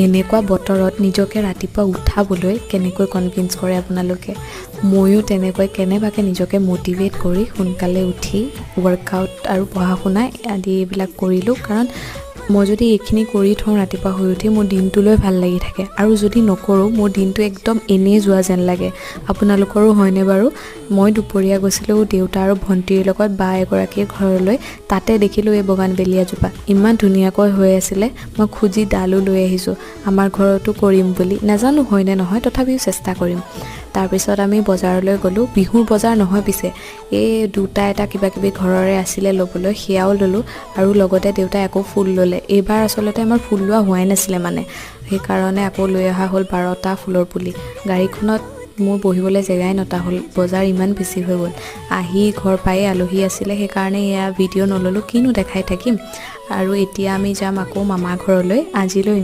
এনেকুৱা বতৰত নিজকে ৰাতিপুৱা উঠাবলৈ কেনেকৈ কনভিন্স কৰে আপোনালোকে ময়ো তেনেকৈ কেনেবাকৈ নিজকে মটিভেট কৰি সোনকালে উঠি ৱৰ্কআউট আৰু পঢ়া শুনা আদি এইবিলাক কৰিলোঁ কাৰণ মই যদি এইখিনি কৰি থওঁ ৰাতিপুৱা শুই উঠি মোৰ দিনটোলৈ ভাল লাগি থাকে আৰু যদি নকৰোঁ মোৰ দিনটো একদম এনেই যোৱা যেন লাগে আপোনালোকৰো হয়নে বাৰু মই দুপৰীয়া গৈছিলোঁ দেউতা আৰু ভণ্টিৰ লগত বা এগৰাকীৰ ঘৰলৈ তাতে দেখিলোঁ এই বগানবেলিয়াজোপা ইমান ধুনীয়াকৈ হৈ আছিলে মই খুজি ডালো লৈ আহিছোঁ আমাৰ ঘৰতো কৰিম বুলি নাজানো হয়নে নহয় তথাপিও চেষ্টা কৰিম তাৰপিছত আমি বজাৰলৈ গ'লোঁ বিহুৰ বজাৰ নহয় পিছে এই দুটা এটা কিবাকিবি ঘৰৰে আছিলে ল'বলৈ সেয়াও ল'লোঁ আৰু লগতে দেউতাই আকৌ ফুল ল'লে এইবাৰ আচলতে আমাৰ ফুল লোৱা হোৱাই নাছিলে মানে সেইকাৰণে আকৌ লৈ অহা হ'ল 12টা ফুলৰ পুলি গাড়ীখনত মোৰ বহিবলৈ জেগাই নটা হ'ল বজাৰ ইমান বেছি হৈ গ'ল আহি ঘৰ পায়ে আলহী আছিলে সেইকাৰণে এয়া ভিডিঅ' নল'লোঁ কিনো দেখাই থাকিম আৰু এতিয়া আমি যাম আকৌ মামাৰ ঘৰলৈ আজিলৈ